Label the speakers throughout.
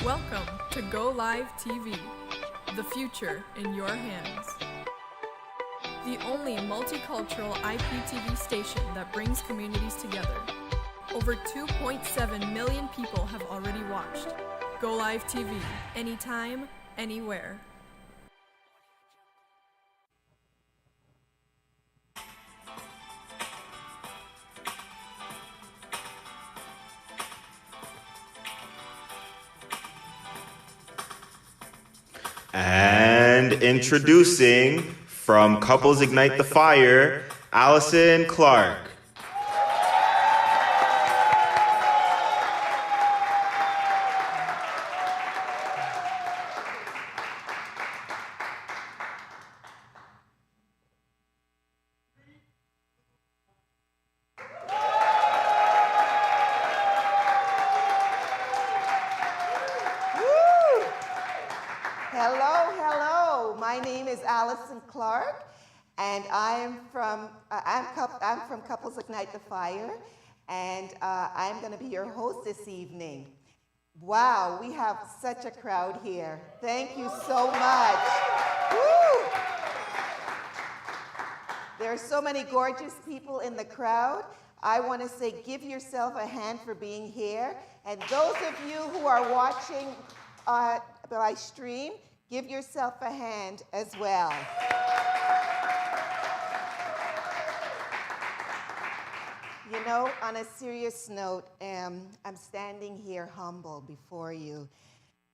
Speaker 1: Welcome to GOlive TV, the future in your hands. The only multicultural IPTV station that brings communities together. Over 2.7 million people have already watched. GOlive TV, anytime, anywhere.
Speaker 2: And introducing, from Couples Ignite the Fire, Allison Clark.
Speaker 3: Hello. My name is Allison Clark, and I'm from Couples Ignite the Fire, and I'm going to be your host this evening. Wow, we have such a crowd here. Thank you so much. Woo! There are so many gorgeous people in the crowd. I want to say give yourself a hand for being here, and those of you who are watching by stream, give yourself a hand as well. You know, on a serious note, I'm standing here humble before you.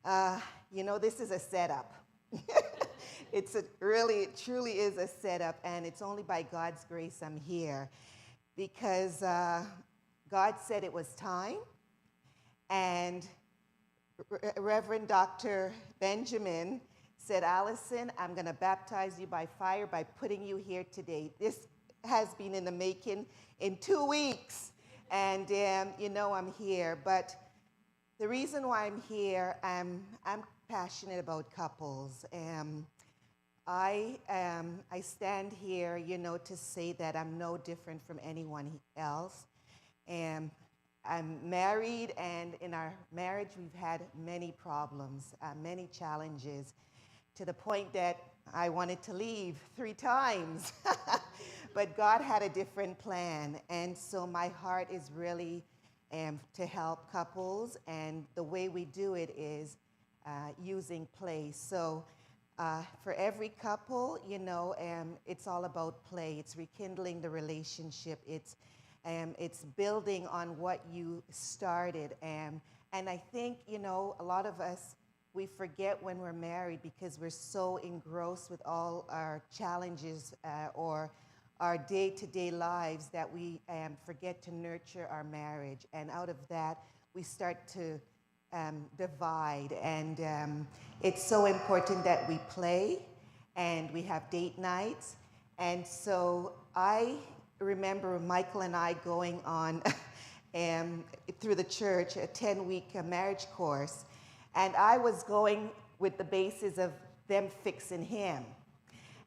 Speaker 3: You know, this is a setup. It truly is a setup, and it's only by God's grace I'm here because God said it was time, and Reverend Dr. Benjamin said, Allison, I'm going to baptize you by fire by putting you here today. This has been in the making in 2 weeks, and you know I'm here. But the reason why I'm here, I'm passionate about couples. I stand here, you know, to say that I'm no different from anyone else. I'm married, and in our marriage, we've had many problems, many challenges, to the point that I wanted to leave 3 times. But God had a different plan, and so my heart is really to help couples, and the way we do it is using play. So for every couple, you know, it's all about play. It's rekindling the relationship. It's building on what you started. And I think, you know, a lot of us, we forget when we're married because we're so engrossed with all our challenges or our day-to-day lives that we forget to nurture our marriage. And out of that, we start to divide. And it's so important that we play and we have date nights. And so I remember Michael and I going on through the church a 10-week marriage course, and I was going with the basis of them fixing him,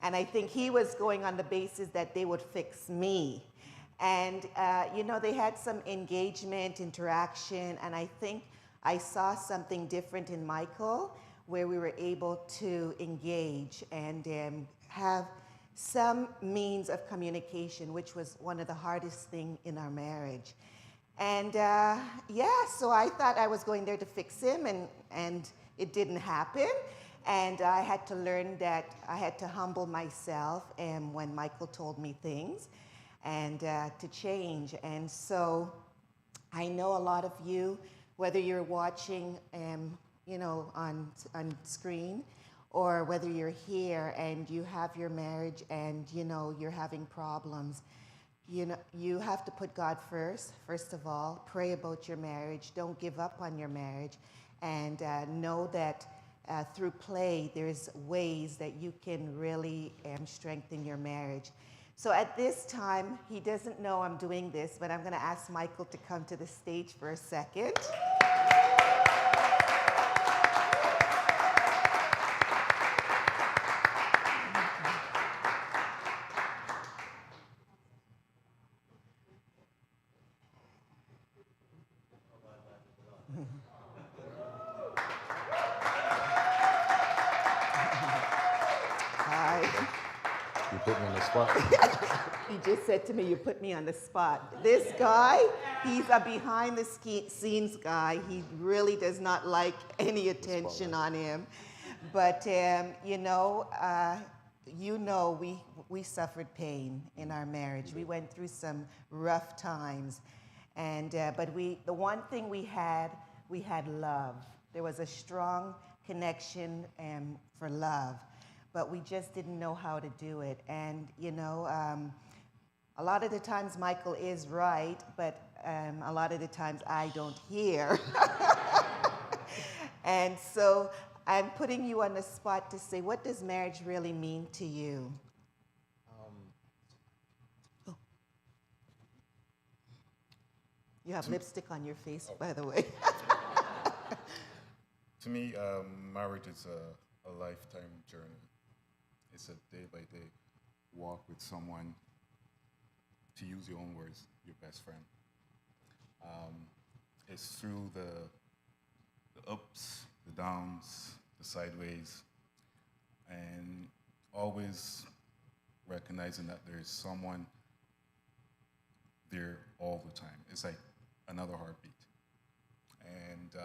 Speaker 3: and I think he was going on the basis that they would fix me. And you know, they had some engagement, interaction, and I think I saw something different in Michael where we were able to engage and have some means of communication, which was one of the hardest things in our marriage. And so I thought I was going there to fix him, and it didn't happen. And I had to learn that I had to humble myself when Michael told me things, and to change. And so I know a lot of you, whether you're watching you know, on screen, or whether you're here and you have your marriage and, you know, you're having problems, you know, you have to put God first of all. Pray about your marriage. Don't give up on your marriage. And know that through play, there's ways that you can really strengthen your marriage. So at this time, he doesn't know I'm doing this, but I'm going to ask Michael to come to the stage for a second.
Speaker 4: put me on the spot.
Speaker 3: He just said to me, you put me on the spot. This guy, he's a behind the scenes guy. He really does not like any attention on him. But, we suffered pain in our marriage. We went through some rough times. But the one thing we had love. There was a strong connection for love, but we just didn't know how to do it. And, a lot of the times Michael is right, but a lot of the times I don't hear. And so I'm putting you on the spot to say, what does marriage really mean to you? You have lipstick on your face, by the way.
Speaker 4: To me, marriage is a lifetime journey. It's a day-by-day walk with someone, to use your own words, your best friend. It's through the ups, the downs, the sideways, and always recognizing that there is someone there all the time. It's like another heartbeat. And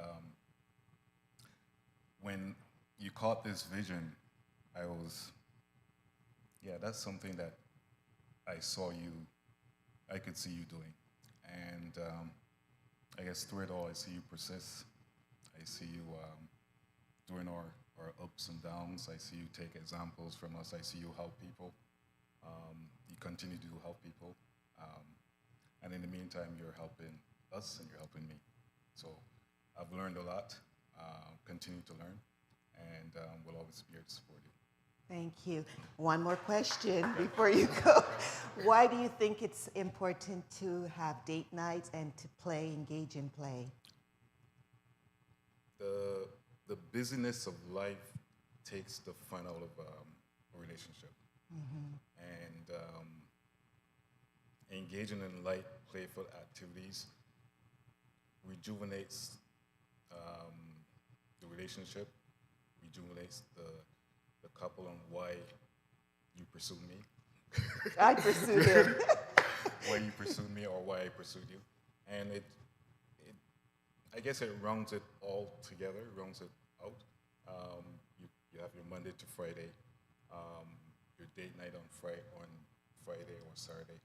Speaker 4: when you caught this vision, that's something that I could see you doing. And I guess through it all, I see you persist. I see you during our ups and downs. I see you take examples from us. I see you help people. You continue to help people. And in the meantime, you're helping us and you're helping me. So I've learned a lot, continue to learn, and we'll always be here to support you.
Speaker 3: Thank you. One more question before you go. Why do you think it's important to have date nights and to engage in play?
Speaker 4: The busyness of life takes the fun out of a relationship. And engaging in light, playful activities rejuvenates the relationship, rejuvenates the couple, and why you pursued me.
Speaker 3: I pursued him.
Speaker 4: Why you pursued me or why I pursued you. And I guess it rounds it all together, rounds it out. You have your Monday to Friday, your date night on Friday or Saturday.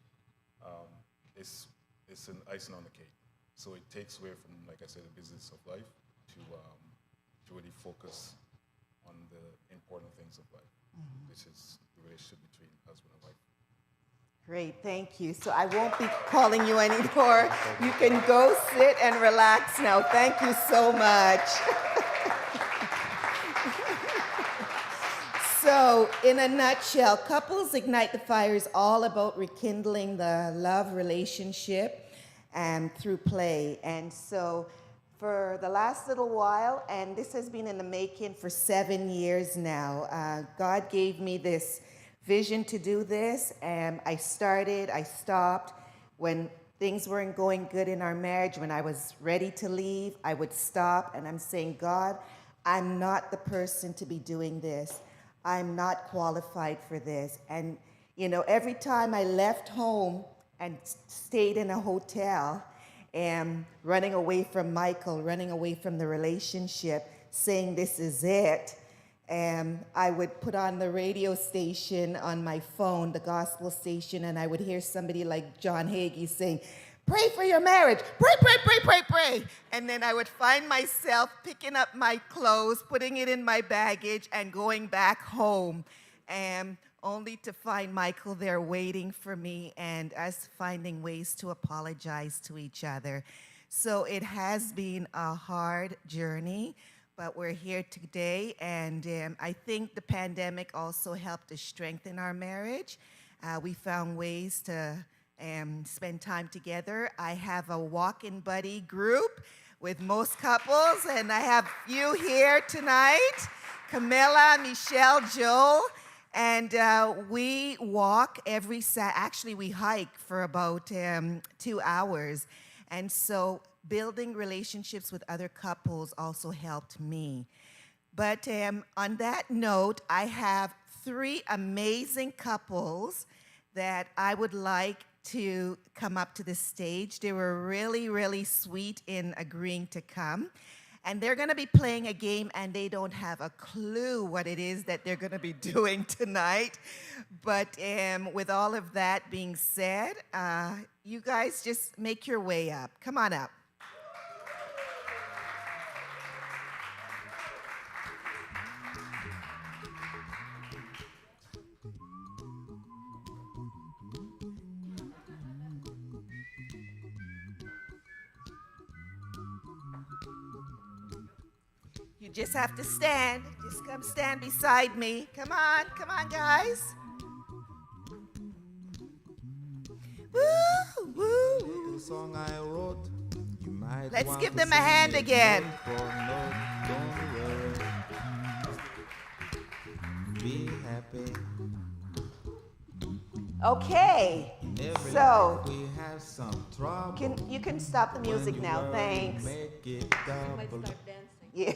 Speaker 4: It's an icing on the cake. So it takes away from, like I said, the business of life to really focus on the important things of life, which is the relationship between husband and wife.
Speaker 3: Great, thank you. So I won't be calling you anymore. You can go sit and relax now. Thank you so much. So, in a nutshell, Couples Ignite the Fire is all about rekindling the love relationship through play. And so, for the last little while, and this has been in the making for 7 years now, God gave me this vision to do this. I stopped. When things weren't going good in our marriage, when I was ready to leave, I would stop, and I'm saying, God, I'm not the person to be doing this. I'm not qualified for this. And, every time I left home and stayed in a hotel, running away from Michael, running away from the relationship, saying this is it, I would put on the radio station on my phone, the gospel station, and I would hear somebody like John Hagee saying, pray for your marriage, pray, pray, pray, pray, pray. And then I would find myself picking up my clothes, putting it in my baggage, and going back home, only to find Michael there waiting for me and us finding ways to apologize to each other. So it has been a hard journey, but we're here today, and I think the pandemic also helped us strengthen our marriage. We found ways to spend time together. I have a walk-in buddy group with most couples, and I have you here tonight, Camilla, Michelle, Joel, and we walk every actually we hike for about 2 hours. And so building relationships with other couples also helped me. But on that note, I have three amazing couples that I would like to come up to the stage. They were really, really sweet in agreeing to come. And they're going to be playing a game, and they don't have a clue what it is that they're going to be doing tonight. But with all of that being said, you guys just make your way up. Come on up. You just have to stand. Just come stand beside me. Come on, guys. Woo, woo.
Speaker 5: Song I wrote, you might
Speaker 3: Let's
Speaker 5: want
Speaker 3: give
Speaker 5: to
Speaker 3: them a
Speaker 5: sing
Speaker 3: hand
Speaker 5: it
Speaker 3: again.
Speaker 5: note for note. Don't worry. Be happy.
Speaker 3: Okay.
Speaker 5: Every
Speaker 3: So,
Speaker 5: night we have some trouble.
Speaker 3: you can stop the music
Speaker 5: When you
Speaker 3: now.
Speaker 5: worry,
Speaker 3: Thanks.
Speaker 5: Make it double.
Speaker 3: Yeah,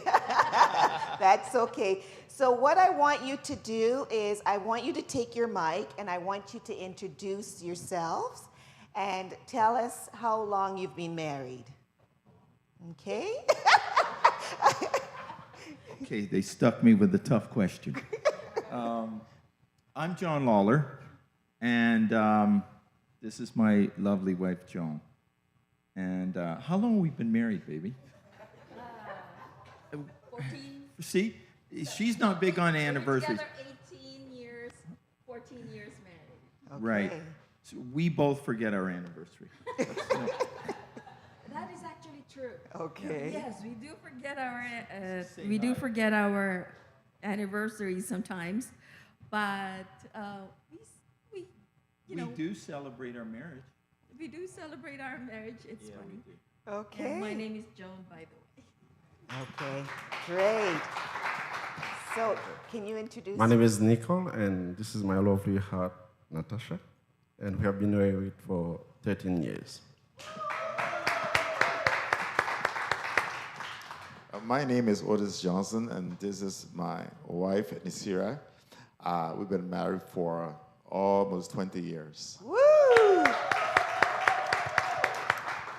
Speaker 3: that's okay. So what I want you to do is I want you to take your mic and I want you to introduce yourselves and tell us how long you've been married. Okay?
Speaker 6: Okay, they stuck me with a tough question. I'm John Lawler, and this is my lovely wife, Joan. And how long have we been married, baby?
Speaker 7: 14.
Speaker 6: See, she's not big on anniversaries.
Speaker 7: Together 18 years, 14 years married.
Speaker 6: Right.
Speaker 3: Okay.
Speaker 6: So we both forget our anniversary.
Speaker 7: That is actually true.
Speaker 3: Okay.
Speaker 7: Yes, we do forget our anniversaries sometimes, but we
Speaker 6: We do celebrate our marriage.
Speaker 7: we do celebrate our marriage. It's
Speaker 6: Yeah,
Speaker 7: funny.
Speaker 6: we do.
Speaker 3: Okay.
Speaker 7: And my name is Joan, by the way.
Speaker 3: Okay. Great. So, can you introduce?
Speaker 8: My name is Nicole, and this is my lovely heart, Natasha, and we have been married for 13 years.
Speaker 9: My name is Otis Johnson, and this is my wife, Nisira. We've been married for almost 20 years.
Speaker 3: Woo!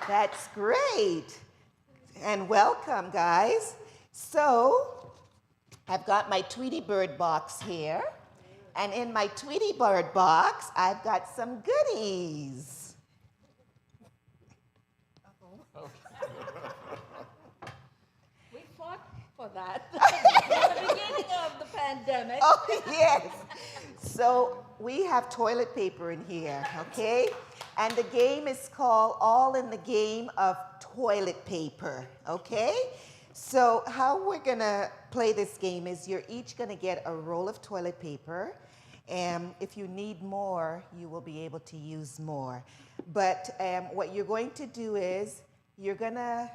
Speaker 3: That's great. And welcome, guys. So, I've got my Tweety Bird box here. And in my Tweety Bird box, I've got some goodies.
Speaker 7: We fought for that at the beginning of the pandemic.
Speaker 3: Oh, yes. So, we have toilet paper in here, okay? And the game is called All in the Game of Toilet Paper, okay? So how we're gonna play this game is you're each gonna get a roll of toilet paper, and if you need more, you will be able to use more. But what you're going to do is you're gonna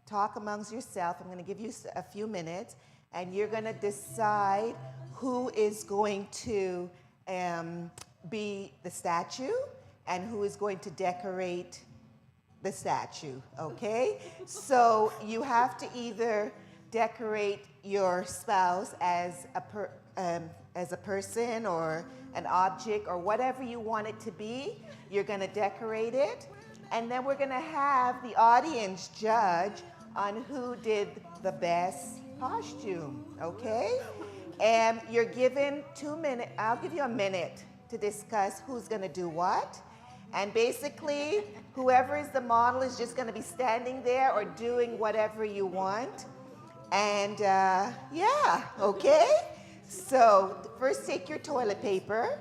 Speaker 3: talk amongst yourself. I'm gonna give you a few minutes, and you're gonna decide who is going to be the statue and who is going to decorate the statue, okay? So you have to either decorate your spouse as a person or an object or whatever you want it to be. You're gonna decorate it, and then we're gonna have the audience judge on who did the best costume, okay? And you're given 2 minutes, I'll give you a minute to discuss who's gonna do what. And basically, whoever is the model is just going to be standing there or doing whatever you want. And yeah, okay? So first take your toilet paper.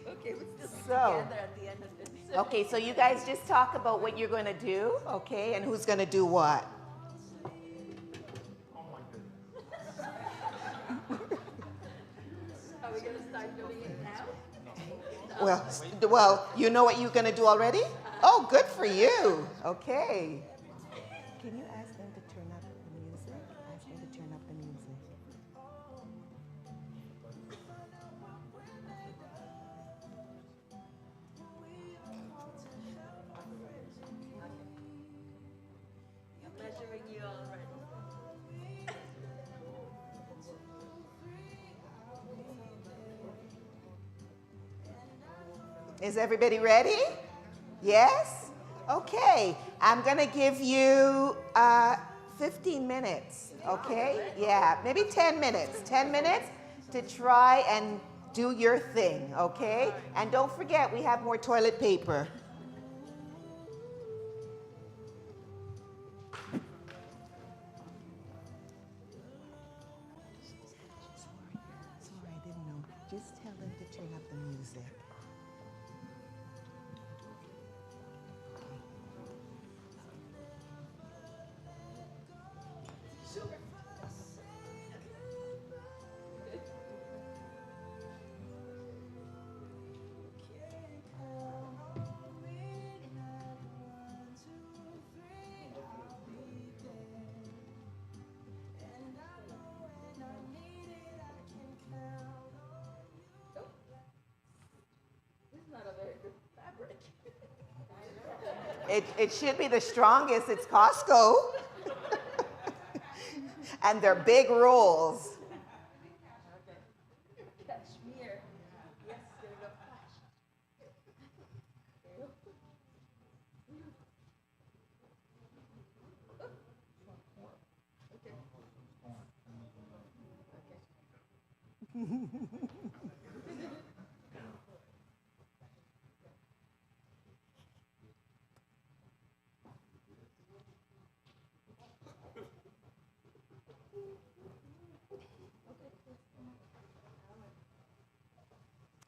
Speaker 7: Okay, we're still
Speaker 3: So,
Speaker 7: together at the end of this.
Speaker 3: okay, so you guys just talk about what you're going to do, okay? And who's going to do what.
Speaker 7: Are we going to start doing it now?
Speaker 3: Well, you know what you're going to do already? Oh, good for you. Okay. Can you ask them to turn up the music? Ask them to turn up the music. Is everybody ready? Yes? Okay. I'm going to give you 15 minutes, okay? Yeah, maybe 10 minutes. 10 minutes to try and do your thing, okay? And don't forget, we have more toilet paper. Sorry, I didn't know. Just tell them to turn up the music. It should be the strongest. It's Costco. And they're big rolls.
Speaker 7: Cashmere. Yes, there you go.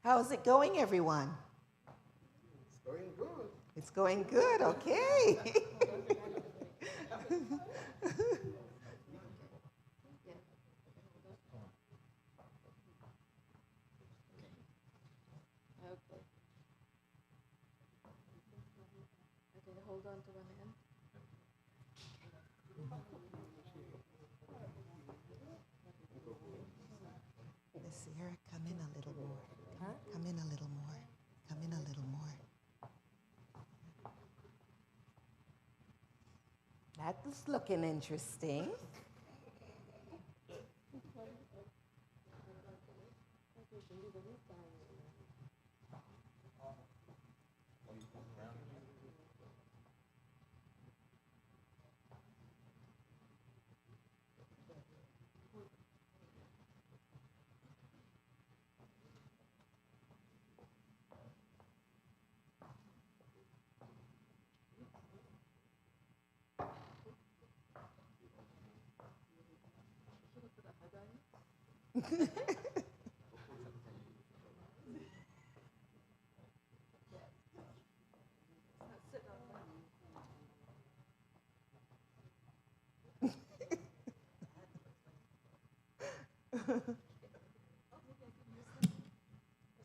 Speaker 3: How's it going, everyone?
Speaker 8: It's going good.
Speaker 3: It's going good, okay.
Speaker 7: Okay, hold on to one hand.
Speaker 3: Sarah, come in a little more. Come in a little more. Come in a little more. That's looking interesting.
Speaker 7: Let's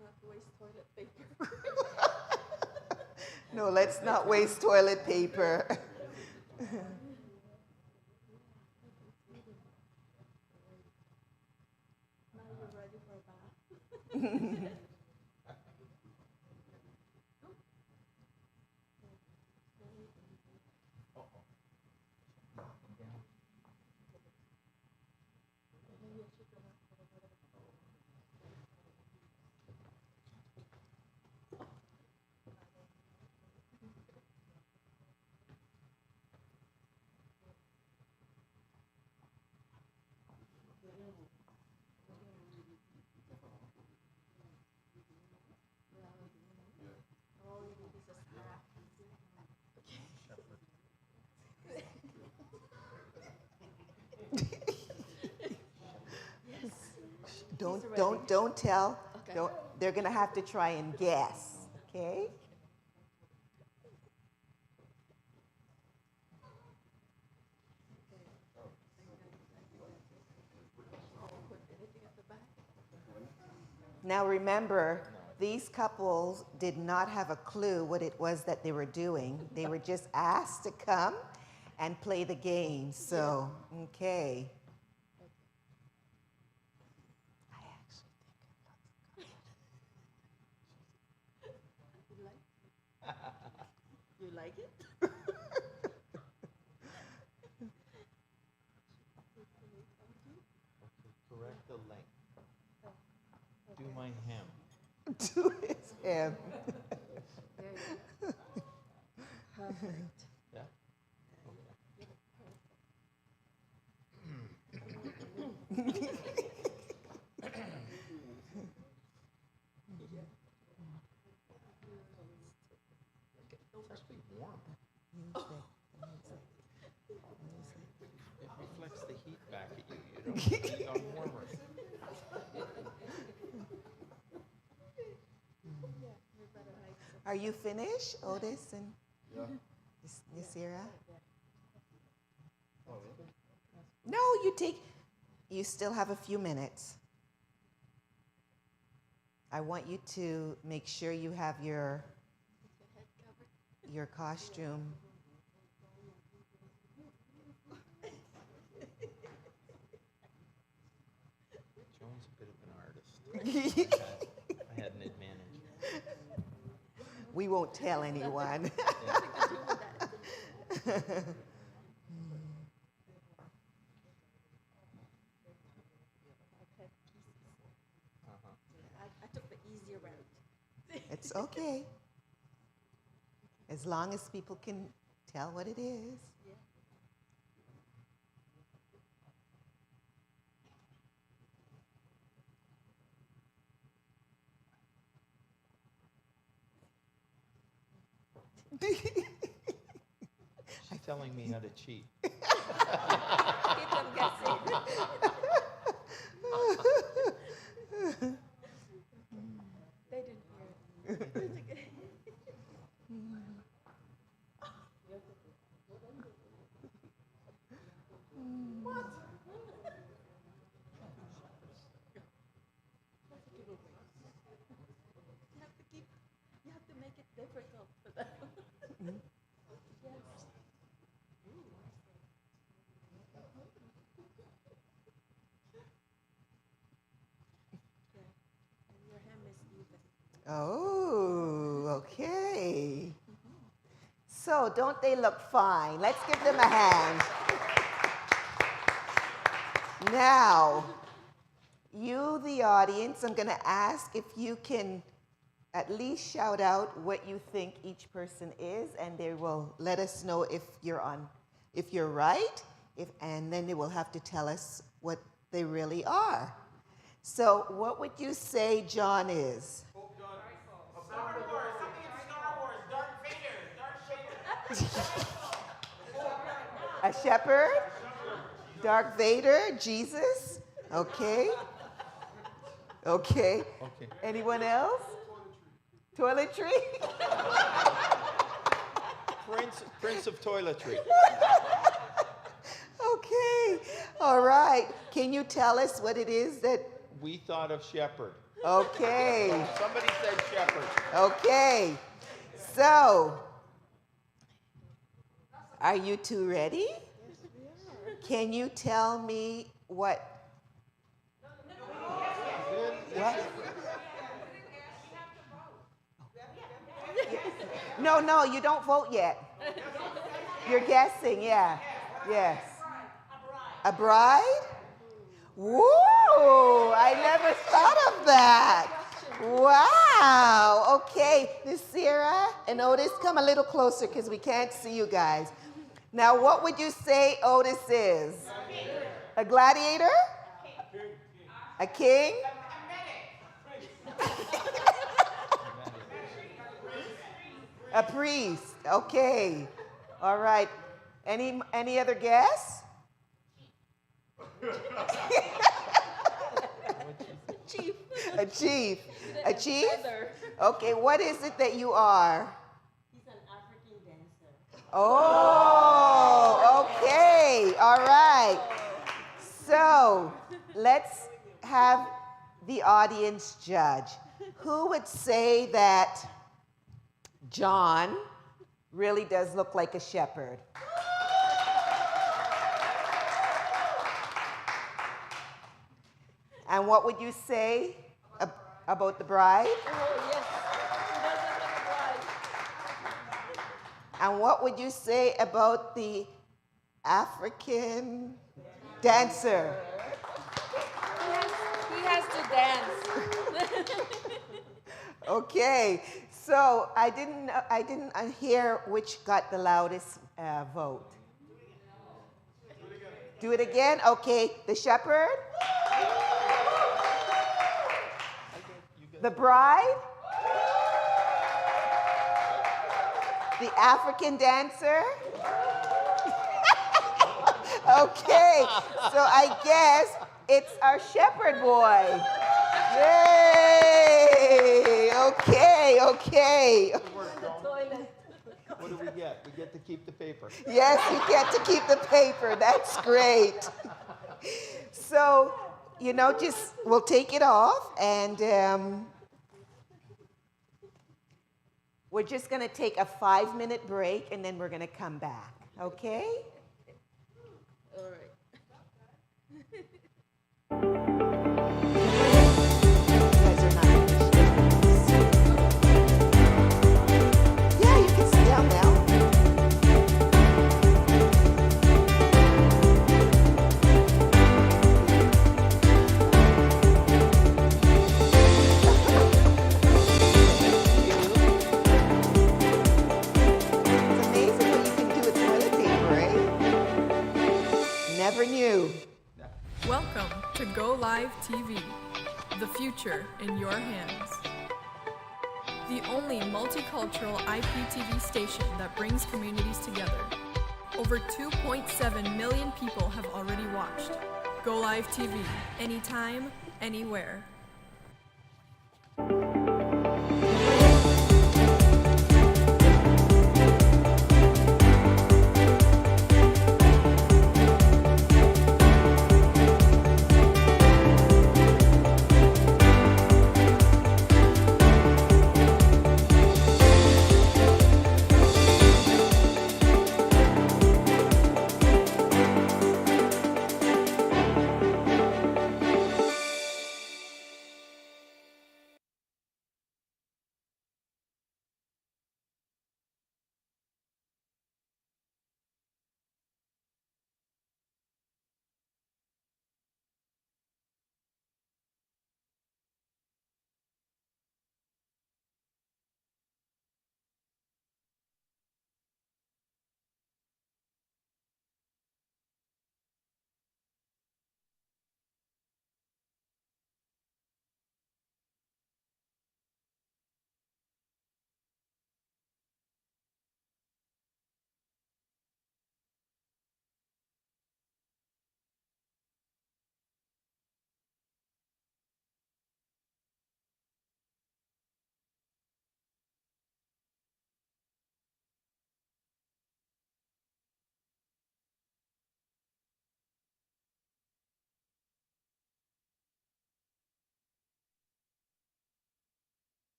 Speaker 7: not waste toilet paper.
Speaker 3: No, let's not waste toilet paper.
Speaker 7: Now you're ready for a bath.
Speaker 3: Don't tell.
Speaker 7: Okay.
Speaker 3: Don't, they're gonna have to try and guess, okay? Now remember, these couples did not have a clue what it was that they were doing. They were just asked to come and play the game. So, okay. I actually think
Speaker 7: You like it?
Speaker 5: Correct the length. Do my hem.
Speaker 3: to his hand.
Speaker 10: Yeah? It's actually warm. It reflects the heat back at you. You don't heat on warmer.
Speaker 3: Are you finished, Otis and Yasira? No, you still have a few minutes. I want you to make sure you have your costume.
Speaker 10: Joan's a bit of an artist. I had an advantage.
Speaker 3: We won't tell anyone.
Speaker 7: I took the easier route.
Speaker 3: It's okay. As long as people can tell what it is.
Speaker 10: She's telling me how to cheat.
Speaker 7: Keep them guessing. They didn't hear it. What? You have to make it difficult for them. Yes. And your hem is even.
Speaker 3: Oh, okay. So, don't they look fine? Let's give them a hand. Now, you, the audience, I'm going to ask if you can at least shout out what you think each person is, and they will let us know if you're right, and then they will have to tell us what they really are. So, what would you say John is?
Speaker 2: Star Wars, something in Star Wars, Darth Vader,
Speaker 3: A shepherd? Darth Vader? Jesus? Okay. Okay. Anyone else? Toiletry?
Speaker 10: Prince of toiletry.
Speaker 3: Okay. All right. Can you tell us what it is that...
Speaker 10: We thought of shepherd.
Speaker 3: Okay.
Speaker 10: Somebody said shepherd.
Speaker 3: Okay. So, are you two ready? Can you tell me what... What? No, you don't vote yet. You're guessing, yeah. Yes. A bride? Woo! I never thought of that. Wow. Okay, Nasira and Otis, come a little closer because we can't see you guys. Now, what would you say Otis is? A gladiator? A king? A priest. Okay. All right. Any other guess?
Speaker 7: Chief.
Speaker 3: A chief. A chief?
Speaker 7: Feather.
Speaker 3: Okay, what is it that you are?
Speaker 7: He's an African dancer.
Speaker 3: Oh, okay. All right. So, let's have the audience judge. Who would say that John really does look like a shepherd? And what would you say about the bride?
Speaker 7: Oh, yes. He doesn't look right.
Speaker 3: And what would you say about the African dancer?
Speaker 7: He has to dance.
Speaker 3: Okay, So I didn't hear which got the loudest vote. Do it again? Okay. The shepherd? The bride? The African dancer? Okay. So I guess it's our shepherd boy. Yay! Okay, okay.
Speaker 10: What do we get? We get to keep the paper.
Speaker 3: Yes, you get to keep the paper. That's great. So, just we'll take it off, and we're just going to take a 5-minute break, and then we're going to come back. Okay?
Speaker 7: All right.
Speaker 3: You guys are not finished. Yeah, you can sit down now. It's amazing what you can do with toilet paper, eh? Never knew.
Speaker 1: Welcome to GOlive TV, the future in your hands. The only multicultural IPTV station that brings communities together. Over 2.7 million people have already watched. GOlive TV, anytime, anywhere.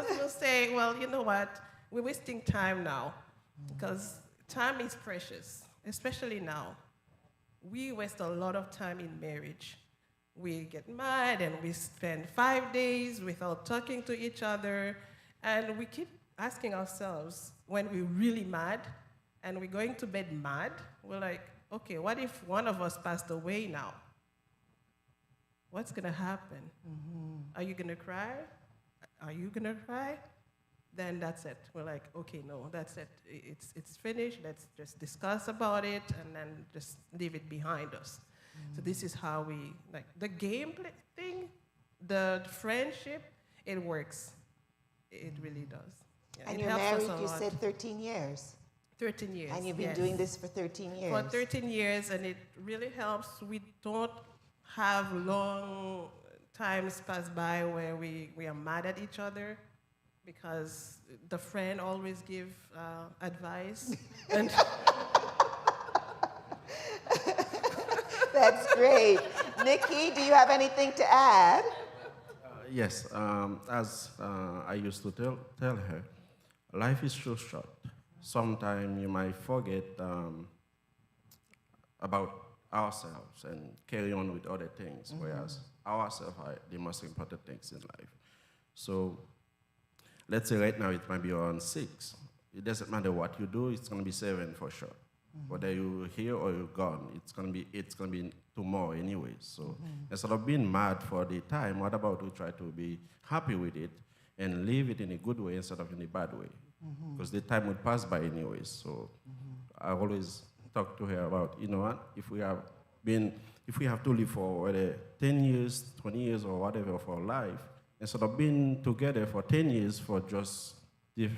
Speaker 11: because we'll say, well, you know what? We're wasting time now because time is precious, especially now. We waste a lot of time in marriage. We get mad and we spend 5 days without talking to each other. And we keep asking ourselves, when we're really mad and we're going to bed mad, we're like, okay, what if one of us passed away now? What's going to happen? Are you going to cry? Are you going to cry? Then that's it. We're like, okay, no, that's it. It's finished. Let's just discuss about it and then just leave it behind us. So this is how we, like, the gameplay thing, the friendship, it works. It really does. Yeah,
Speaker 3: And
Speaker 11: it
Speaker 3: you're
Speaker 11: helps us
Speaker 3: married,
Speaker 11: a
Speaker 3: you
Speaker 11: lot.
Speaker 3: said 13 years.
Speaker 11: 13 years.
Speaker 3: And you've been
Speaker 11: yes.
Speaker 3: doing this for 13 years.
Speaker 11: For 13 years, and it really helps. We don't have long times pass by where we are mad at each other because the friend always give advice. And
Speaker 3: That's great. Nikki, do you have anything to add?
Speaker 8: Yes, as I used to tell her, life is so short. Sometimes you might forget about ourselves and carry on with other things, whereas ourselves are the most important things in life. So let's say right now it might be around 6. It doesn't matter what you do, it's going to be 7 for sure. Whether you're here or you're gone, it's gonna be tomorrow anyway. So instead of being mad for the time, what about we try to be happy with it and live it in a good way instead of in a bad way? Because the time would pass by anyways. So I always talk to her about, you know what, if we have to live for whether 10 years, 20 years or whatever of our life, instead of being together for 10 years for just to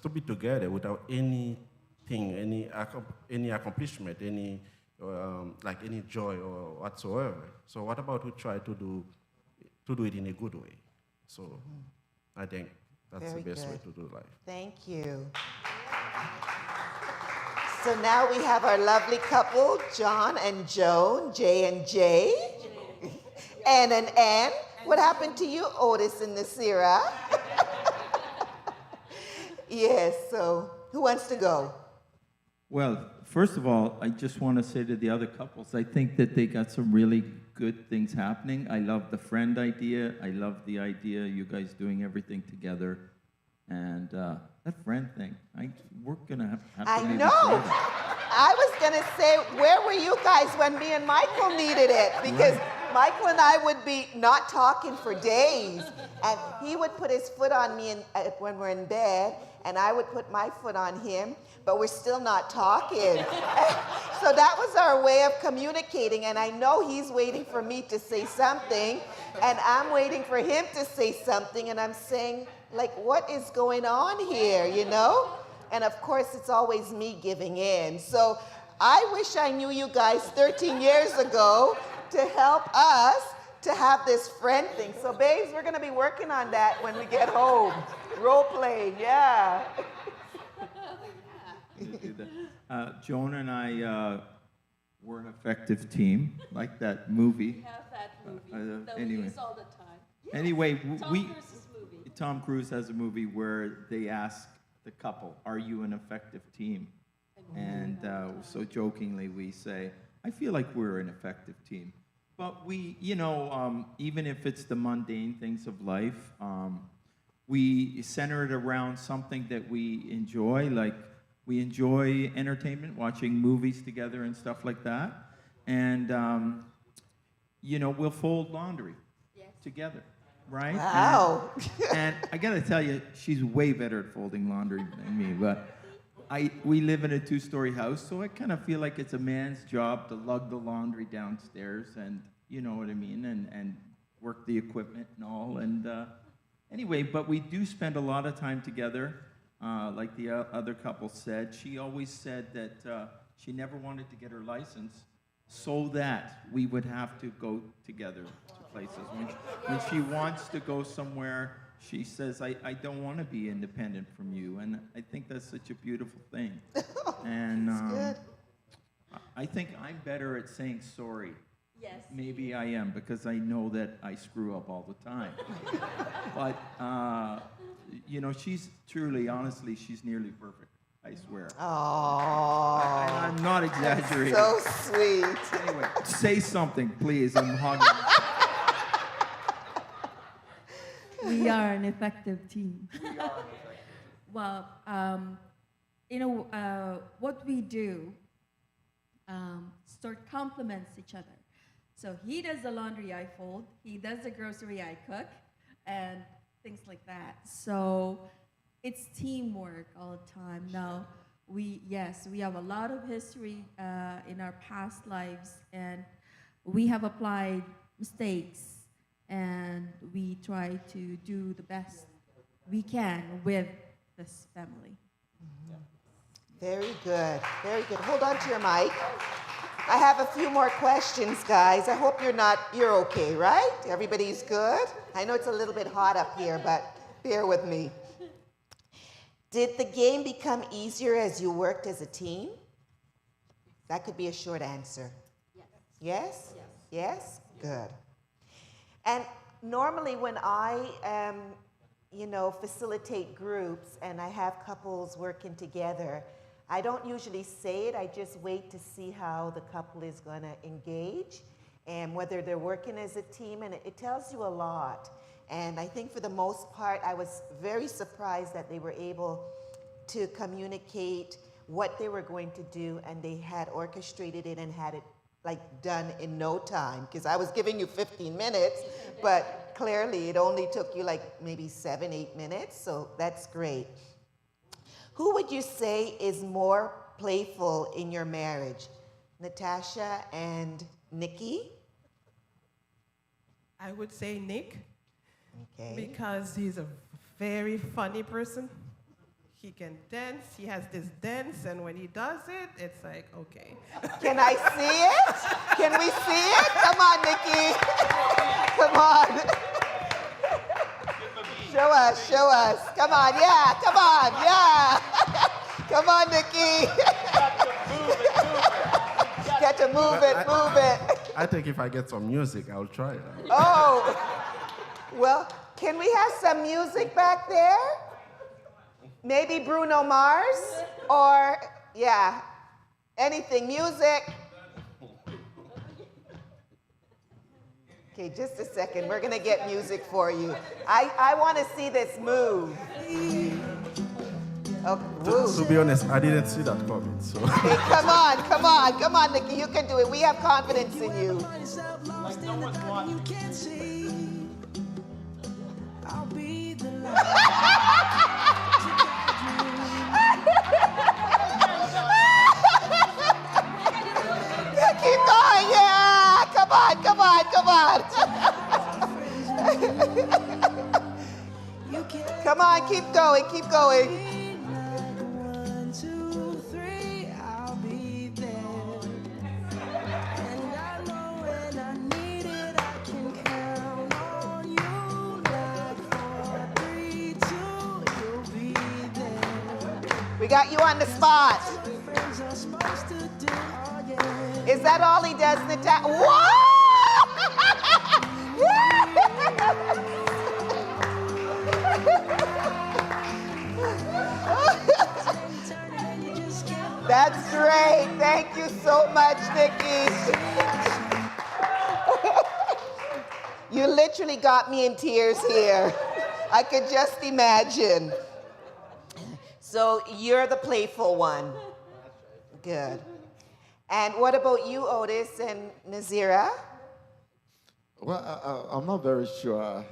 Speaker 8: be together without anything, any accomplishment, any joy or whatsoever. So what about we try to do it in a good way? So I think that's
Speaker 3: Very
Speaker 8: the best way
Speaker 3: good.
Speaker 8: to do life.
Speaker 3: Thank you. So now we have our lovely couple, John and Joan, J and J, N and N. What happened to you, Otis and Nasira? Yes, so who wants to go?
Speaker 6: Well, first of all, I just want to say to the other couples, I think that they got some really good things happening. I love the friend idea. I love the idea you guys doing everything together. And that friend thing, we're going to have to
Speaker 3: I
Speaker 6: maybe
Speaker 3: know.
Speaker 6: try that.
Speaker 3: I was going to say, where were you guys when me and Michael needed it? Because Michael and I would be not talking for days. And he would put his foot on me when we're in bed, and I would put my foot on him, but we're still not talking. So that was our way of communicating, and I know he's waiting for me to say something, and I'm waiting for him to say something, and I'm saying, like, what is going on here, you know? And of course, it's always me giving in. So I wish I knew you guys 13 years ago to help us to have this friend thing. So babes, we're gonna be working on that when we get home. Role playing, yeah.
Speaker 6: Joan and I were an effective team, like that movie.
Speaker 7: We have that movie that we
Speaker 6: anyway.
Speaker 7: use all the time.
Speaker 6: Anyway,
Speaker 7: Tom Cruise's movie.
Speaker 6: Tom Cruise has a movie where they ask the couple, "Are you an effective team?" And so jokingly we say, "I feel like we're an effective team." But we, even if it's the mundane things of life, we center it around something that we enjoy, like we enjoy entertainment, watching movies together and stuff like that. And, we'll fold laundry together, right?
Speaker 3: Wow.
Speaker 6: And I gotta tell you, she's way better at folding laundry than me, but we live in a 2-story house, so I kind of feel like it's a man's job to lug the laundry downstairs and, you know what I mean, and work the equipment and all. And anyway, but we do spend a lot of time together. Like the other couple said, she always said that she never wanted to get her license so that we would have to go together to places. When she wants to go somewhere, she says, I don't want to be independent from you. And I think that's such a beautiful thing. And
Speaker 3: That's good.
Speaker 6: I think I'm better at saying sorry
Speaker 7: Yes.
Speaker 6: Maybe I am because I know that I screw up all the time. But, you know, she's truly, honestly, she's nearly perfect. I swear.
Speaker 3: Oh,
Speaker 6: And I'm not exaggerating.
Speaker 3: so sweet.
Speaker 6: Anyway, say something, please. I'm hogging.
Speaker 12: We are an effective team. Well, what we do sort complements each other. So he does the laundry, I fold. He does the grocery, I cook, and things like that. So it's teamwork all the time. Now, we have a lot of history in our past lives, and we have applied mistakes, and we try to do the best we can with this family.
Speaker 3: Very good. Very good. Hold on to your mic. I have a few more questions, guys. I hope you're okay, right? Everybody's good? I know it's a little bit hot up here, but bear with me. Did the game become easier as you worked as a team? That could be a short answer. Yes? Yes? Good. And normally when I facilitate groups and I have couples working together, I don't usually say it. I just wait to see how the couple is going to engage and whether they're working as a team, and it tells you a lot. And I think for the most part, I was very surprised that they were able to communicate what they were going to do, and they had orchestrated it and had it done in no time, because I was giving you 15 minutes, but clearly it only took you maybe 7-8 minutes, so that's great. Who would you say is more playful in your marriage, Natasha and Nikki?
Speaker 11: I would say Nick,
Speaker 3: Okay.
Speaker 11: because he's a very funny person. He can dance, he has this dance, and when he does it, it's like, okay.
Speaker 3: Can I see it? Can we see it? Come on, Nikki. Come on. Show us. Come on, yeah, come on, yeah. Come on, Nikki. Got to move it.
Speaker 8: I think if I get some music, I'll try it.
Speaker 3: Oh, well, can we have some music back there? Maybe Bruno Mars, or, anything, music. Okay, just a second. We're going to get music for you. I want to see this move. Oh,
Speaker 8: To be honest, I didn't see that coming. So.
Speaker 3: Okay, come on, Nikki. You can do it. We have confidence in you.
Speaker 2: Like no one's watching.
Speaker 13: I'll be the
Speaker 3: Keep going, yeah. Come on. Come on, keep going.
Speaker 13: 1, 2, 3, I'll be there. And I know when I need it, I can count on you. Like 4, 3, 2, you'll be there.
Speaker 3: We got you on the spot.
Speaker 13: Friends are supposed to do, oh yeah.
Speaker 3: Is that all he does, Natasha? Whoa! That's great. Thank you so much, Nikki. You literally got me in tears here. I could just imagine. So you're the playful one. Good. And what about you, Otis and Nazira?
Speaker 9: Well, I'm not very sure.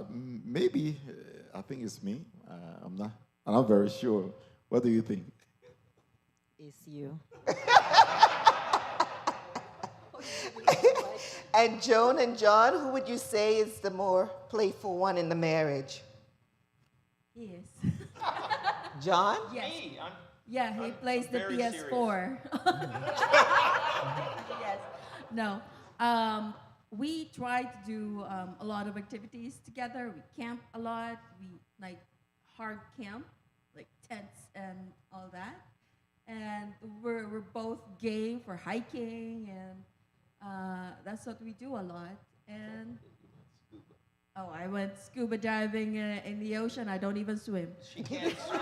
Speaker 9: Maybe I think it's me. I'm not very sure. What do you think?
Speaker 7: It's you.
Speaker 3: And Joan and John, who would you say is the more playful one in the marriage?
Speaker 12: He is.
Speaker 3: John?
Speaker 12: Yes.
Speaker 2: Me,
Speaker 12: He plays the
Speaker 2: very
Speaker 12: PS4. Yes. No. We try to do a lot of activities together. We camp a lot. We hard camp, like tents and all that. And we're both game for hiking, and That's what we do a lot. And oh, I went scuba diving in the ocean. I don't even swim.
Speaker 10: She can't swim.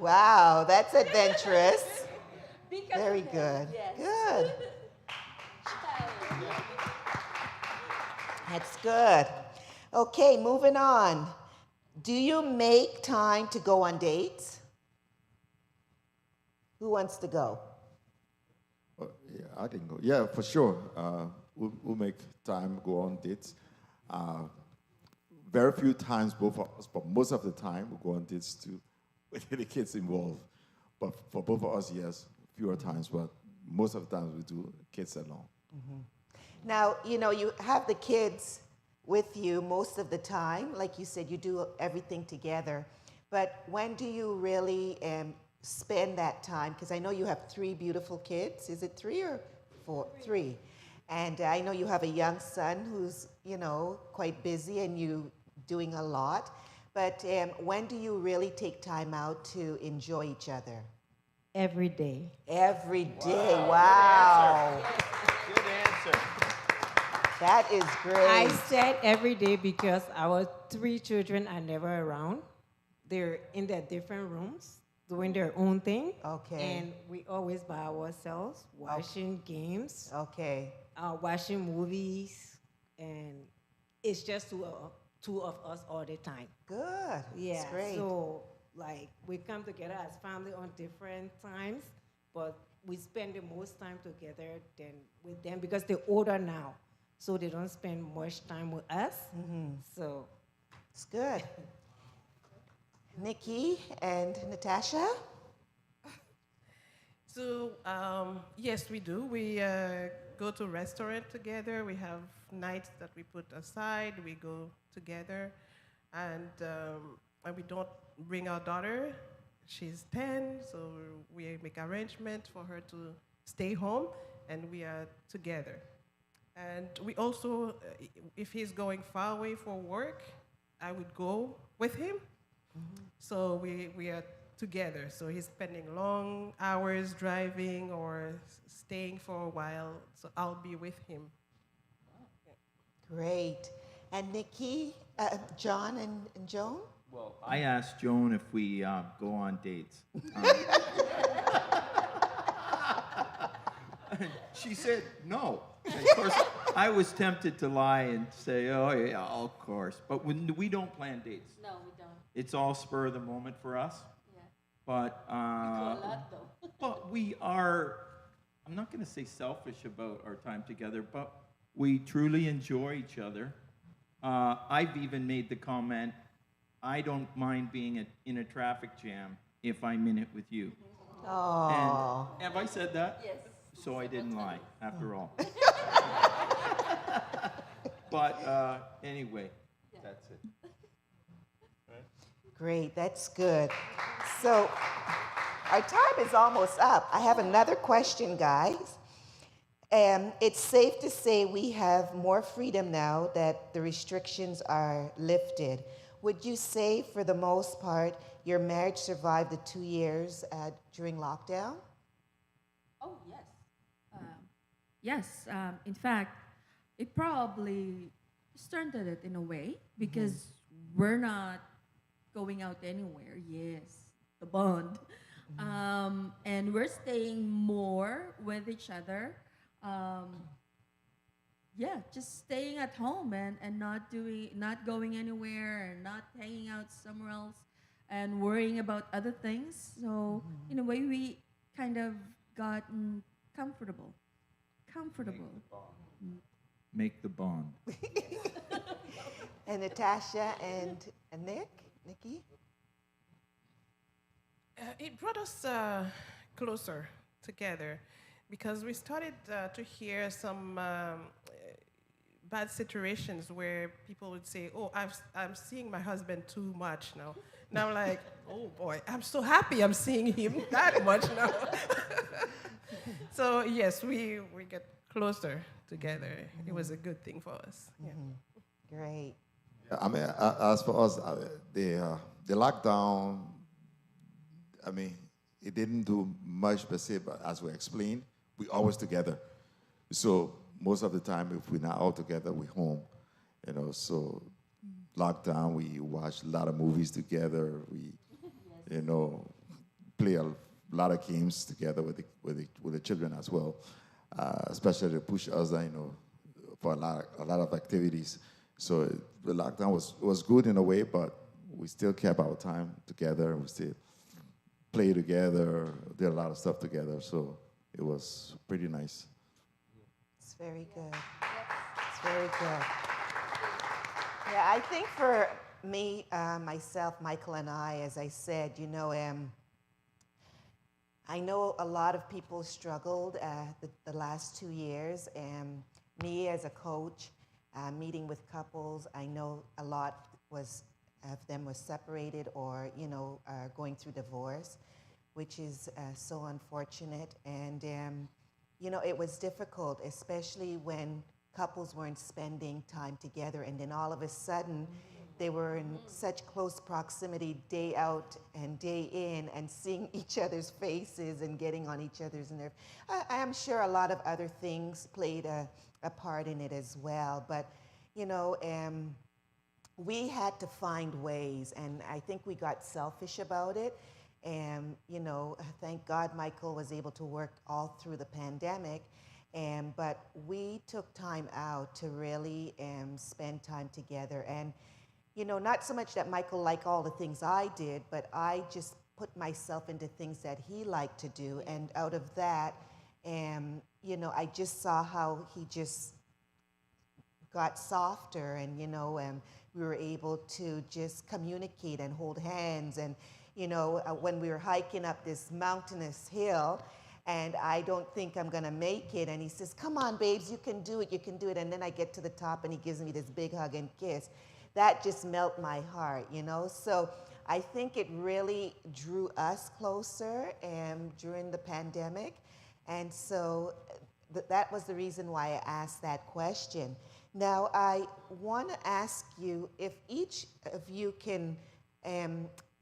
Speaker 3: Wow, that's adventurous.
Speaker 12: Because
Speaker 3: Very
Speaker 12: of him,
Speaker 3: good.
Speaker 12: yes.
Speaker 3: Good. That's good. Okay, moving on. Do you make time to go on dates? Who wants to go?
Speaker 9: Yeah, I can go. Yeah, for sure. We'll make time, go on dates. Very few times, both of us, but most of the time, we go on dates too, with the kids involved. But for both of us, yes, fewer times, but most of the times we do kids alone.
Speaker 3: Now, you have the kids with you most of the time. Like you said, you do everything together. But when do you really spend that time? Because I know you have 3 beautiful kids. Is it 3 or 4? 3. And I know you have a young son who's, quite busy and you doing a lot. But when do you really take time out to enjoy each other?
Speaker 14: Every day.
Speaker 3: Every day. Wow.
Speaker 10: Good answer.
Speaker 3: That is great.
Speaker 14: I said every day because our 3 children are never around. They're in their different rooms doing their own thing.
Speaker 3: Okay.
Speaker 14: And we always by ourselves, watching games,
Speaker 3: Okay.
Speaker 14: watching movies, and it's just two of us all the time.
Speaker 3: Good.
Speaker 14: Yeah.
Speaker 3: That's great.
Speaker 14: So like we come together as family on different times, but we spend the most time together than with them because they're older now, so they don't spend much time with us. So
Speaker 3: It's good. Nikki and Natasha?
Speaker 11: So, yes, we do. We go to restaurant together. We have nights that we put aside. We go together. And we don't bring our daughter. She's 10, so we make arrangements for her to stay home, and we are together. And we also, if he's going far away for work, I would go with him. So we are together. So he's spending long hours driving or staying for a while. So I'll be with him.
Speaker 3: Great. And Nikki, John and Joan?
Speaker 6: Well, I asked Joan if we go on dates. She said no. Of course, I was tempted to lie and say, oh, yeah, of course. But we don't plan dates.
Speaker 12: No, we don't.
Speaker 6: It's all spur of the moment for us.
Speaker 12: Yeah.
Speaker 6: But,
Speaker 12: We do a lot, though.
Speaker 6: but we are, I'm not going to say selfish about our time together, but we truly enjoy each other. I've even made the comment, I don't mind being in a traffic jam if I'm in it with you.
Speaker 3: Oh.
Speaker 6: And have I said that?
Speaker 12: Yes.
Speaker 6: So I didn't lie, after all. But anyway, that's it.
Speaker 3: Great, that's good. So our time is almost up. I have another question, guys. It's safe to say we have more freedom now that the restrictions are lifted. Would you say, for the most part, your marriage survived the 2 years during lockdown?
Speaker 12: Oh, yes. Yes. In fact, it probably strengthened it in a way because we're not going out anywhere. Yes, the bond. And we're staying more with each other. Yeah, just staying at home and not going anywhere and not hanging out somewhere else and worrying about other things. So in a way, we kind of gotten comfortable.
Speaker 6: Make the bond.
Speaker 3: And Natasha and Nikki?
Speaker 11: It brought us closer together because we started to hear some bad situations where people would say, oh, I'm seeing my husband too much now. And I'm like, oh boy, I'm so happy I'm seeing him that much now. So yes, we get closer together. It was a good thing for us. Yeah.
Speaker 3: Great.
Speaker 9: I mean, as for us, the lockdown, I mean, it didn't do much per se, but as we explained, we always together. So most of the time, if we're not all together, we're home. So lockdown, we watch a lot of movies together. We, play a lot of games together with the children as well, especially to push us, for a lot of activities. So the lockdown was good in a way, but we still kept our time together. We still play together, did a lot of stuff together. So it was pretty nice.
Speaker 3: It's very good. It's very good. Yeah, I think for me, myself, Michael, and I, as I said, I know a lot of people struggled the last 2 years. Me as a coach, meeting with couples, I know a lot of them was separated or, going through divorce, which is so unfortunate. And, it was difficult, especially when couples weren't spending time together. And then all of a sudden, they were in such close proximity day out and day in and seeing each other's faces and getting on each other's nerves. I am sure a lot of other things played a part in it as well. But, we had to find ways, and I think we got selfish about it. And, thank God Michael was able to work all through the pandemic. But we took time out to really spend time together. And, not so much that Michael liked all the things I did, but I just put myself into things that he liked to do. And out of that, I just saw how he just got softer, and, we were able to just communicate and hold hands. And, when we were hiking up this mountainous hill, and I don't think I'm gonna make it, and he says, "Come on, babes, you can do it, you can do it." And then I get to the top, and he gives me this big hug and kiss. That just melt my heart, So I think it really drew us closer during the pandemic. And so that was the reason why I asked that question. Now, I want to ask you if each of you can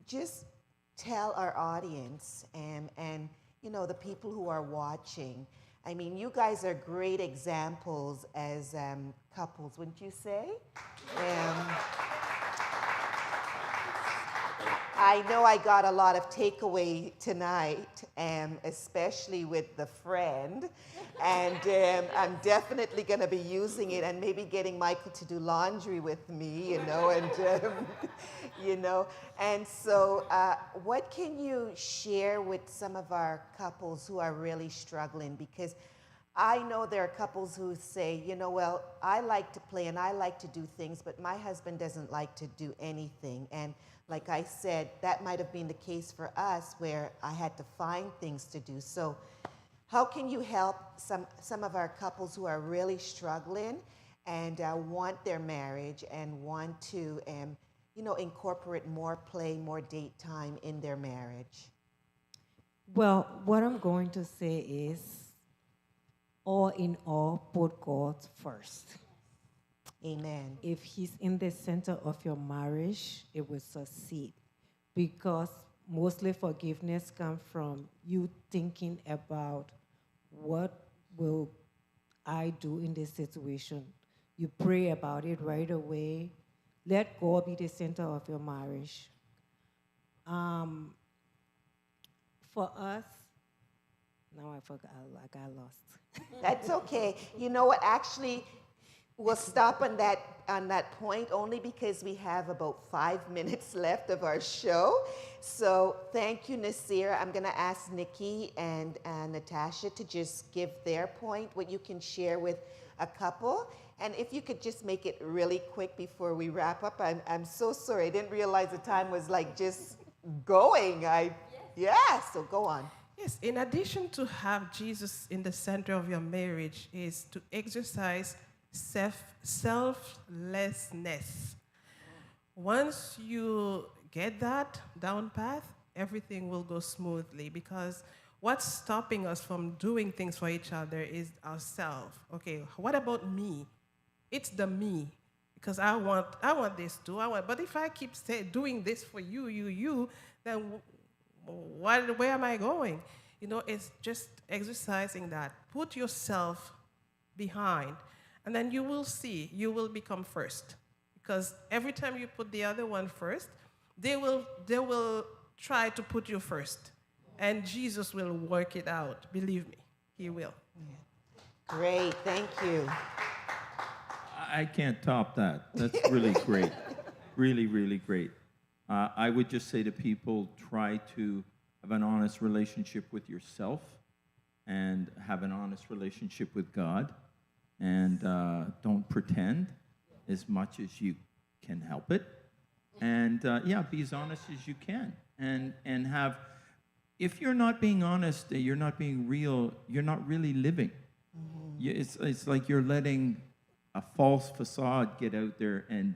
Speaker 3: just tell our audience and the people who are watching. I mean, you guys are great examples as couples, wouldn't you say? I know I got a lot of takeaway tonight, especially with the friend. And I'm definitely going to be using it and maybe getting Michael to do laundry with me, And so what can you share with some of our couples who are really struggling? Because I know there are couples who say, well, I like to play and I like to do things, but my husband doesn't like to do anything. And like I said, that might have been the case for us where I had to find things to do. So how can you help some of our couples who are really struggling and want their marriage and want to incorporate more play, more date time in their marriage?
Speaker 14: Well, what I'm going to say is, all in all, put God first.
Speaker 3: Amen.
Speaker 14: If He's in the center of your marriage, it will succeed. Because mostly forgiveness comes from you thinking about what will I do in this situation. You pray about it right away. Let God be the center of your marriage. For us, now I forgot, I got lost.
Speaker 3: That's okay. You know what? Actually, we'll stop on that point only because we have about 5 minutes left of our show. So thank you, Nasir. I'm going to ask Nikki and Natasha to just give their point, what you can share with a couple. And if you could just make it really quick before we wrap up. I'm so sorry. I didn't realize the time was like just going. So go on.
Speaker 11: Yes, in addition to have Jesus in the center of your marriage is to exercise selflessness. Once you get that down path, everything will go smoothly, because what's stopping us from doing things for each other is ourselves. Okay, what about me? It's the me, because I want this too. But if I keep doing this for you, then where am I going? It's just exercising that. Put yourself behind. And then you will see, you will become first. Because every time you put the other one first, they will try to put you first. And Jesus will work it out. Believe me, he will.
Speaker 3: Great, thank you.
Speaker 6: I can't top that. That's really great. Really, really great. I would just say to people, try to have an honest relationship with yourself and have an honest relationship with God. And don't pretend as much as you can help it. And yeah, be as honest as you can. And have, if you're not being honest, you're not being real, you're not really living. It's like you're letting a false facade get out there and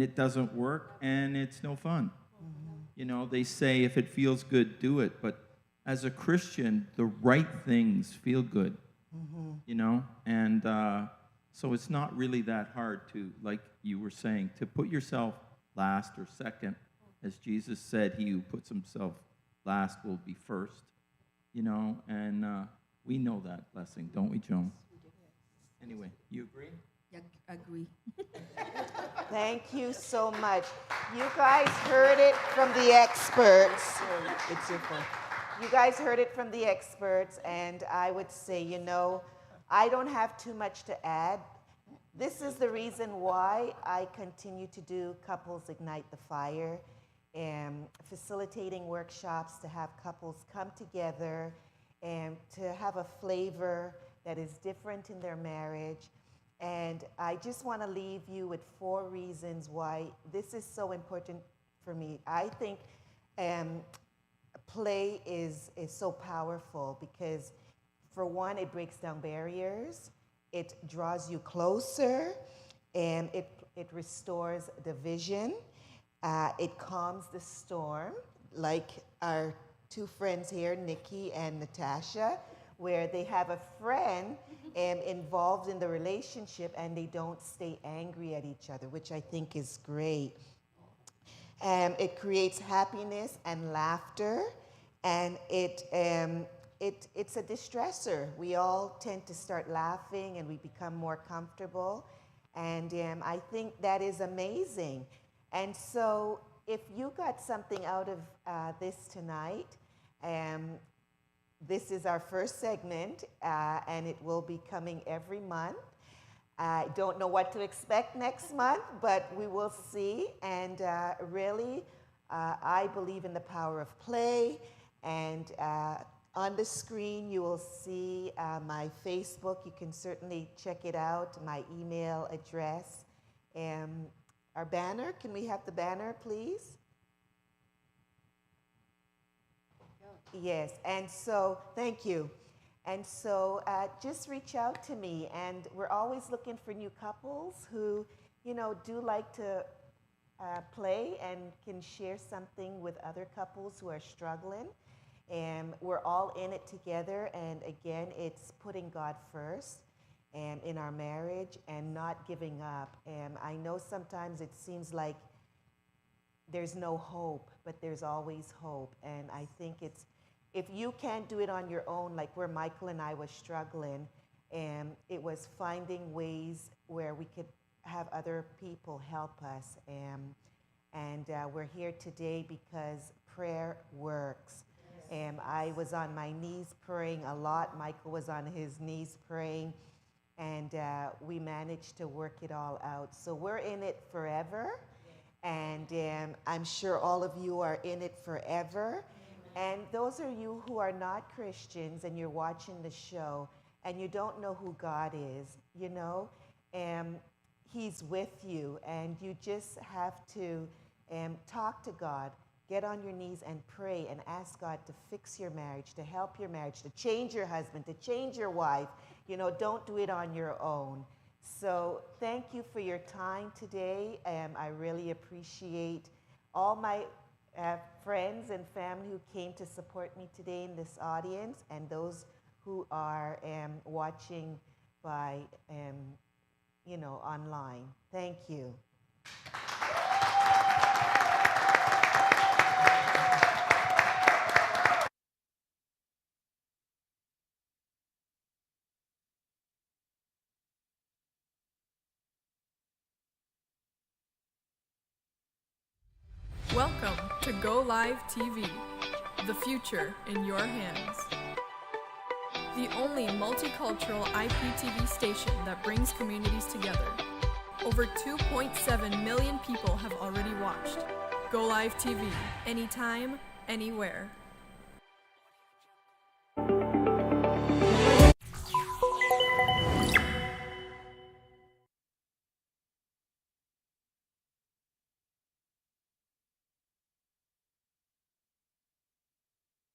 Speaker 6: it doesn't work and it's no fun. You know, they say if it feels good, do it. But as a Christian, the right things feel good, you know? And so it's not really that hard to, like you were saying, to put yourself last or second. As Jesus said, he who puts himself last will be first, you know? And we know that blessing, don't we, Joan? Anyway, you agree?
Speaker 12: Yeah, agree.
Speaker 3: Thank you so much. You guys heard it from the experts.
Speaker 11: It's your fault.
Speaker 3: You guys heard it from the experts, and I would say, you know, I don't have too much to add. This is the reason why I continue to do Couples Ignite the Fire, and facilitating workshops to have couples come together and to have a flavor that is different in their marriage. And I just want to leave you with 4 reasons why this is so important for me. I think play is so powerful because, for one, it breaks down barriers, it draws you closer, and it restores the vision, it calms the storm, like our 2 friends here, Nikki and Natasha, where they have a friend involved in the relationship and they don't stay angry at each other, which I think is great. It creates happiness and laughter, and it's a distressor. We all tend to start laughing and we become more comfortable, and I think that is amazing. And so if you got something out of this tonight, this is our first segment, and it will be coming every month. I don't know what to expect next month, but we will see. And really, I believe in the power of play. And on the screen, you will see my Facebook. You can certainly check it out, my email address. Our banner, can we have the banner, please? Yes, and so, thank you. And so just reach out to me, and we're always looking for new couples who, you know, do like to play and can share something with other couples who are struggling. And we're all in it together, and again, it's putting God first in our marriage and not giving up. And I know sometimes it seems like there's no hope, but there's always hope. And I think it's, if you can't do it on your own, like where Michael and I was struggling, and it was finding ways where we could have other people help us. And we're here today because prayer works. I was on my knees praying a lot. Michael was on his knees praying, and we managed to work it all out. So we're in it forever, and I'm sure all of you are in it forever. And those are you who are not Christians and you're watching the show and you don't know who God is, you know, He's with you, and you just have to talk to God. Get on your knees and pray and ask God to fix your marriage, to help your marriage, to change your husband, to change your wife. You know, don't do it on your own. So thank you for your time today. I really appreciate all my friends and family who came to support me today in this audience, and those who are watching by, you know, online. Thank you.
Speaker 1: Welcome to GOlive TV, the future in your hands. The only multicultural IPTV station that brings communities together. Over 2.7 million people have already watched. GOlive TV, anytime, anywhere.